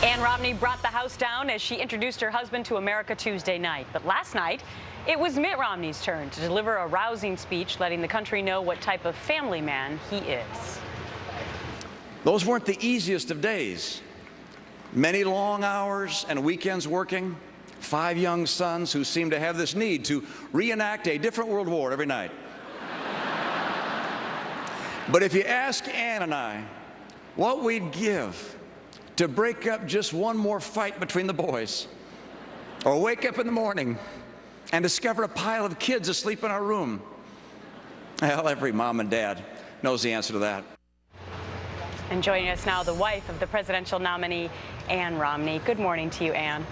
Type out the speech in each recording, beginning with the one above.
Ann Romney brought the House down as she introduced her husband to America Tuesday night. But last night, it was Mitt Romney's turn to deliver a rousing speech letting the country know what type of family man he is. Those weren't the easiest of days. Many long hours and weekends working, 5 young sons who seemed to have this need to reenact a different world war every night. But if you ask Ann and I what we'd give to break up just one more fight between the boys, or wake up in the morning and discover a pile of kids asleep in our room, well, every mom and dad knows the answer to that. And joining us now, the wife of the presidential nominee, Ann Romney. Good morning to you, Ann.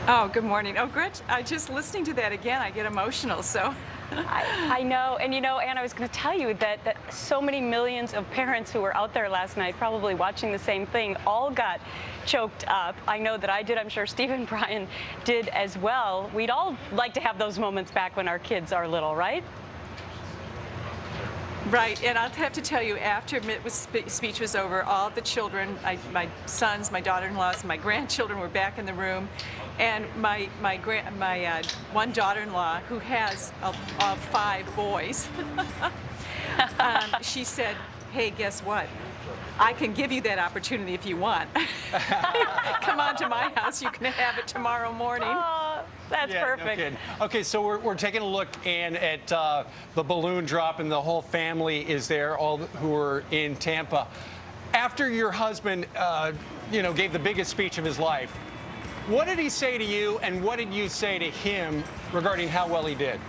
Oh, good morning. Oh, Gretch, just listening to that again, I get emotional, so. I know, and you know, Ann, I was going to tell you that so many millions of parents who were out there last night probably watching the same thing all got choked up. I know that I did. I'm sure Steve and Brian did as well. We'd all like to have those moments back when our kids are little, right? Right, and I'll have to tell you, after Mitt's speech was over, all of the children, my sons, my daughter-in-laws, my grandchildren were back in the room, and my one daughter-in-law, who has 5 boys, she said, "Hey, guess what? I can give you that opportunity if you want. Come on to my house. You can have it tomorrow morning." Oh, that's perfect. No, okay, so we're taking a look, Ann, at the balloon drop, and the whole family is there, all who are in Tampa. After your husband, gave the biggest speech of his life, what did he say to you, and what did you say to him regarding how well he did?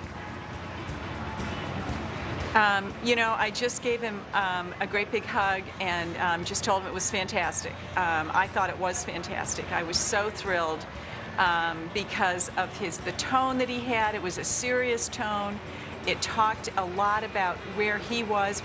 I just gave him a great big hug and just told him it was fantastic. I thought it was fantastic. I was so thrilled because of the tone that he had. It was a serious tone. It talked a lot about where he was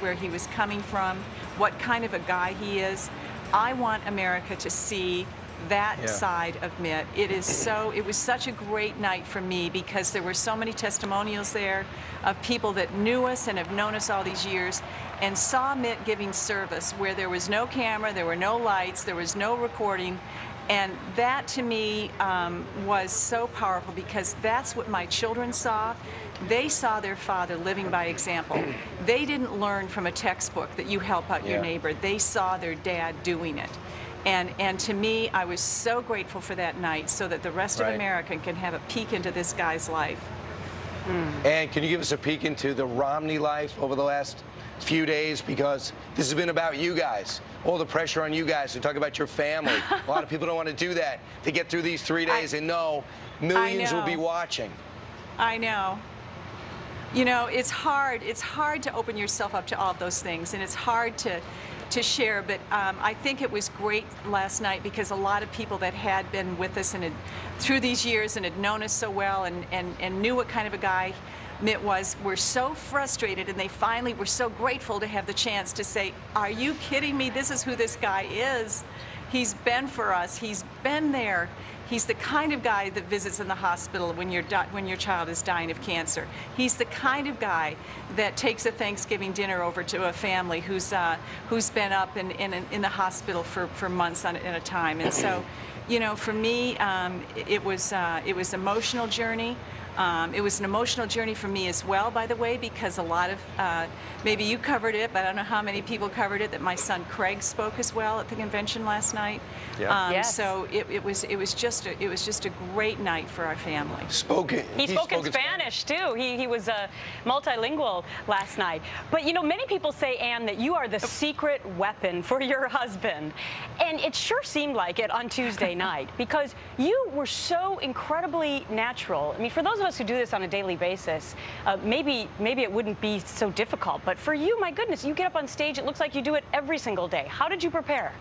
coming from, what kind of a guy he is. I want America to see that side of Mitt. It was such a great night for me because there were so many testimonials there of people that knew us and have known us all these years and saw Mitt giving service where there was no camera, there were no lights, there was no recording. And that to me was so powerful because that's what my children saw. They saw their father living by example. They didn't learn from a textbook that you help out your neighbor. They saw their dad doing it. And to me, I was so grateful for that night so that the rest of America can have a peek into this guy's life. And can you give us a peek into the Romney life over the last few days? Because this has been about you guys. All the pressure on you guys to talk about your family. A lot of people don't want to do that. To get through these 3 days and know millions will be watching. I know. You know, it's hard to open yourself up to all of those things, and it's hard to share, but I think it was great last night because a lot of people that had been with us and through these years and had known us so well and knew what kind of a guy Mitt was, were so frustrated, and they finally were so grateful to have the chance to say, "Are you kidding me? This is who this guy is. He's been for us. He's been there. He's the kind of guy that visits in the hospital when your child is dying of cancer. He's the kind of guy that takes a Thanksgiving dinner over to a family who's been up in the hospital for months at a time." And so, you know, for me, it was an emotional journey. It was an emotional journey for me as well, by the way, because a lot of, maybe you covered it, but I don't know how many people covered it, that my son Craig spoke as well at the convention last night. Yes. So it was just a great night for our family. He spoke in Spanish too. He was multilingual last night. But you know, many people say, Ann, that you are the secret weapon for your husband, and it sure seemed like it on Tuesday night because you were so incredibly natural. I mean, for those of us who do this on a daily basis, maybe it wouldn't be so difficult. But for you, my goodness, you get up on stage, it looks like you do it every single day. How did you prepare?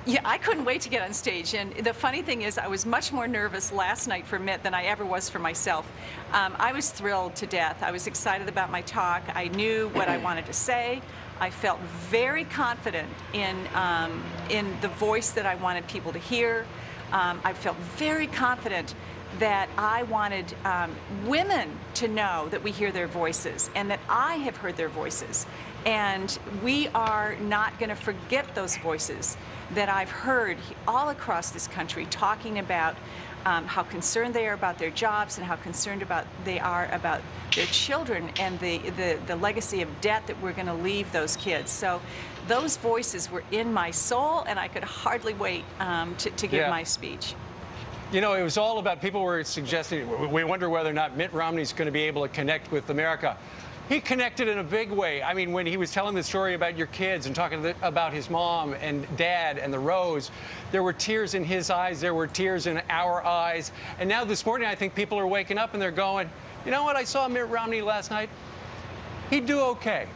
Yeah, I couldn't wait to get on stage. And the funny thing is, I was much more nervous last night for Mitt than I ever was for myself. I was thrilled to death. I was excited about my talk. I knew what I wanted to say. I felt very confident in the voice that I wanted people to hear. I felt very confident that I wanted women to know that we hear their voices and that I have heard their voices. And we are not going to forget those voices that I've heard all across this country talking about how concerned they are about their jobs and how concerned they are about their children and the legacy of debt that we're going to leave those kids. So those voices were in my soul, and I could hardly wait to give my speech. You know, it was all about, people were suggesting, we wonder whether or not Mitt Romney's going to be able to connect with America. He connected in a big way. I mean, when he was telling the story about your kids and talking about his mom and dad and the Rose, there were tears in his eyes, there were tears in our eyes. And now this morning, I think people are waking up and they're going, you know what, I saw Mitt Romney last night. He'd do okay.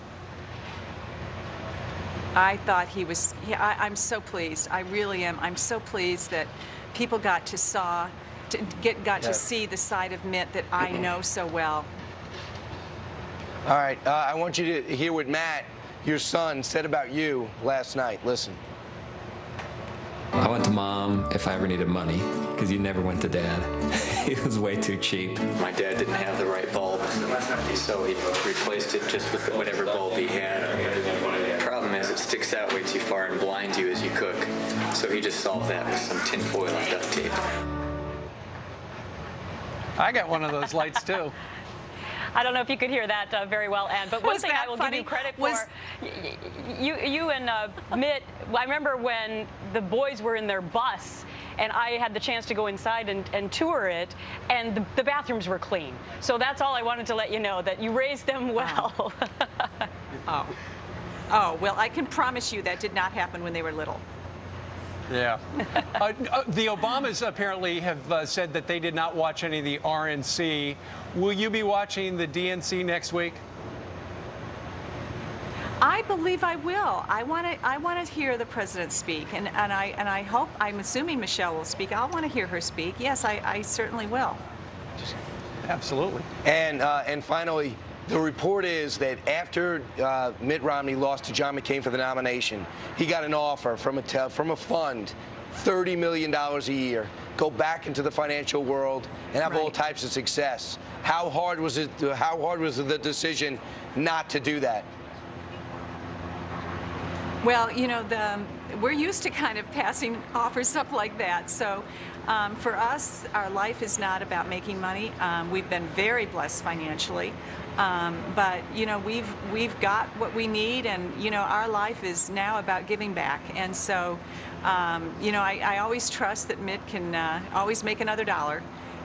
I thought he was, I'm so pleased. I really am. I'm so pleased that people got to see the side of Mitt that I know so well. All right, I want you to hear what Matt, your son, said about you last night. Listen. I went to Mom if I ever needed money, because you never went to Dad. He was way too cheap. My dad didn't have the right bulb, so he replaced it just with whatever bulb he had. The problem is it sticks out way too far and blinds you as you cook. So he just solved that with some tin foil and duct tape. I got one of those lights, too. I don't know if you could hear that very well, Ann, but one thing I will give you credit for, you and Mitt, I remember when the boys were in their bus and I had the chance to go inside and tour it, and the bathrooms were clean. So that's all I wanted to let you know, that you raised them well. Oh, well, I can promise you that did not happen when they were little. Yeah. The Obamas apparently have said that they did not watch any of the RNC. Will you be watching the DNC next week? I believe I will. I want to hear the president speak, and I hope, I'm assuming Michelle will speak. I'll want to hear her speak. Yes, I certainly will. Absolutely. And finally, the report is that after Mitt Romney lost to John McCain for the nomination, he got an offer from a fund, $30 million a year, go back into the financial world and have all types of success. How hard was it? How hard was the decision not to do that? Well, you know, we're used to kind of passing offers up like that. So for us, our life is not about making money. We've been very blessed financially. But, you know, we've got what we need, and, you know, our life is now about giving back. And so, you know, I always trust that Mitt can always make another dollar.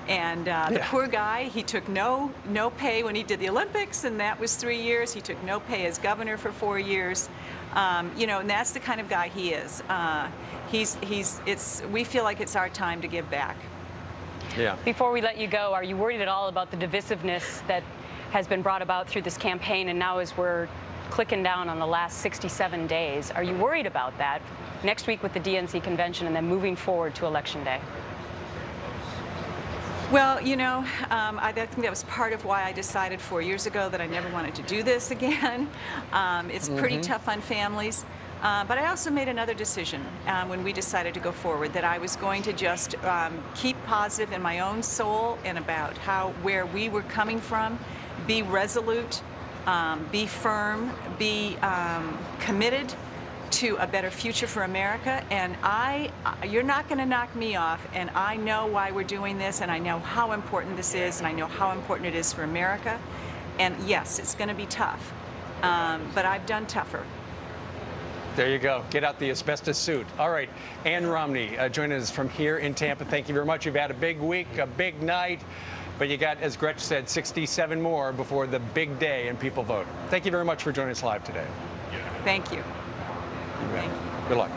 And the poor guy, he took no pay when he did the Olympics, and that was 3 years. He took no pay as governor for 4 years. You know, and that's the kind of guy he is. We feel like it's our time to give back. Yeah. Before we let you go, are you worried at all about the divisiveness that has been brought about through this campaign, and now as we're clicking down on the last 67 days, are you worried about that next week with the DNC convention and then moving forward to Election Day? Well, you know, I think that was part of why I decided 4 years ago that I never wanted to do this again. It's pretty tough on families. But I also made another decision when we decided to go forward, that I was going to just keep positive in my own soul and about where we were coming from, be resolute, be firm, be committed to a better future for America. And you're not going to knock me off, and I know why we're doing this, and I know how important this is, and I know how important it is for America. And yes, it's going to be tough, but I've done tougher. There you go. Get out the asbestos suit. All right. Ann Romney joining us from here in Tampa. Thank you very much. You've had a big week, a big night, but you got, as Gretch said, 67 more before the big day and people vote. Thank you very much for joining us live today. Thank you. Good luck.